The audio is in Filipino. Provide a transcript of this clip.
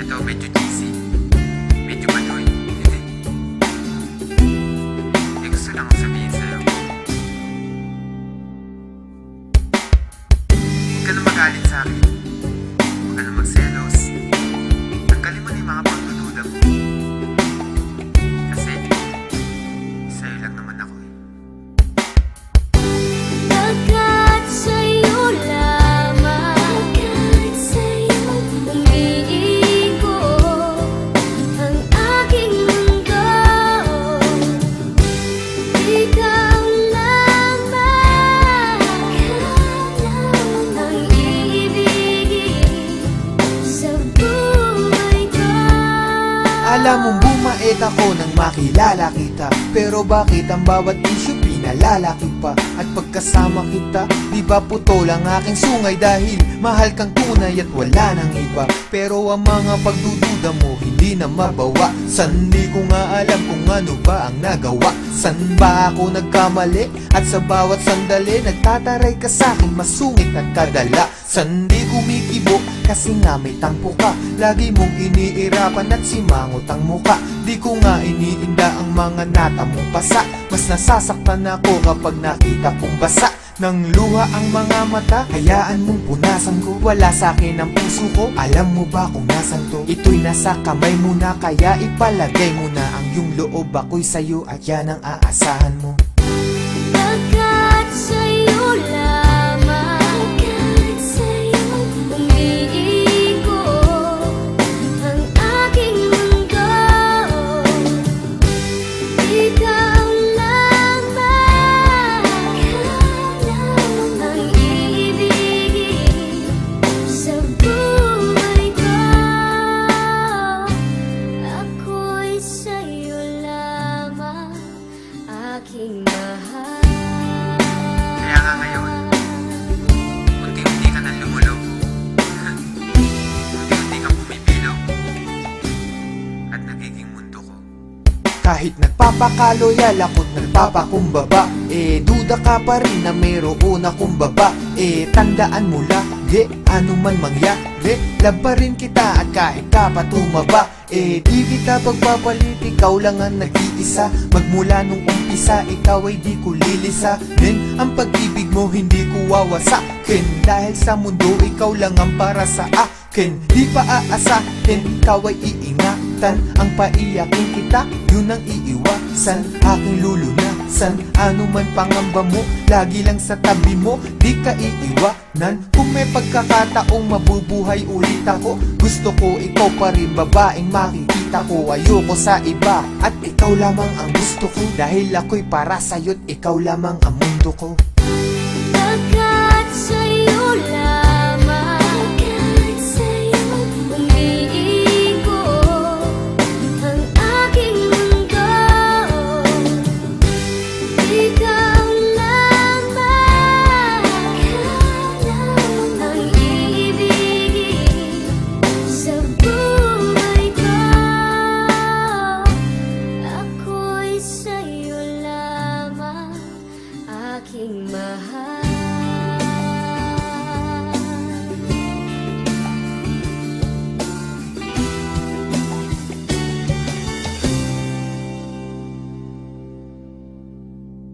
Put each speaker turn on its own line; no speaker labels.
Ito, medyo cheesy. Medyo madoy. Eh, gusto lang akong sabihin sa'yo. Huwag ka na magalit sa'kin. Huwag ka na magselos. Tanggalin mo na yung mga pagdududa mo. Kasi, sa'yo lang naman ako eh.
Pagkat sa'yo lamang, umiikot ang aking mundo. Ikaw lamang ang iibigin sa buhay ko.
Alam mong bumait ako nang makilala kita, pero bakit ang bawat isyu pinalalaki pa? At pagkasama kita, di ba putol ang aking sungay? Dahil mahal kang tunay at wala nang iba. Pero ang mga pagdududa mo hindi na mabawa. San di ko nga alam kung ano ba ang nagawa. San ba ako nagkamali? At sa bawat sandali nagtataray ka sa'kin masungit at kadala. San di kumikibo kasi nga may tampo ka. Lagi mong iniirapan at simangot ang muka. Di ko nga iniinda ang mga nata mong pasa. Mas nasasaktan ako kapag nakita kong basa ng luha ang mga mata. Hayaan mong punasan ko, wala sa'kin ang puso ko. Alam mo ba kung nasan to? Ito'y nasa kamay mo na, kaya ipalagay mo na ang iyong loob. Ako'y sa'yo at yan ang aasahan mo.
Pagkat sa'yo lamang, umiikot ang aking mundo. Ikaw lamang ang iibigin sa buhay ko. Ako'y sa'yo lamang, aking mahal.
Kaya nga ngayon, unti-unti ka nang lumulog. Unti-unti kang bumibilog. At nagiging mundo ko.
Kahit nagpapakaloyal ako't nagpapakumbaba, duda ka pa rin na mayroon akong baba. Tandaan mo lagi, ano man mangyari, love pa rin kita at kahit ka pa tumaba. Di kita pagpapalit, ikaw lang ang nag-iisa. Magmula nung umpisa, ikaw ay di ko lilisanin. Ang pag-ibig mo hindi ko wawasakin. Dahil sa mundo, ikaw lang ang para sa akin. Di pa aasahin, ikaw ay iingatan. Ang paiyakin kita, yun ang iiwasan. Aking lulunasan, ano man pangamba mo, lagi lang sa tabi mo, di ka iiwanan. Kung may pagkakataong mabubuhay ulit ako, gusto ko ikaw pa rin, babaeng makikita ko. Ayoko sa iba, at ikaw lamang ang gusto ko. Dahil ako'y para sa'yo't ikaw lamang ang mundo ko.
Pagkat sa'yo lamang, umiikot ang aking mundo. Ikaw lamang ang iibigin sa buhay ko. Ako'y sa'yo lamang, aking mahal.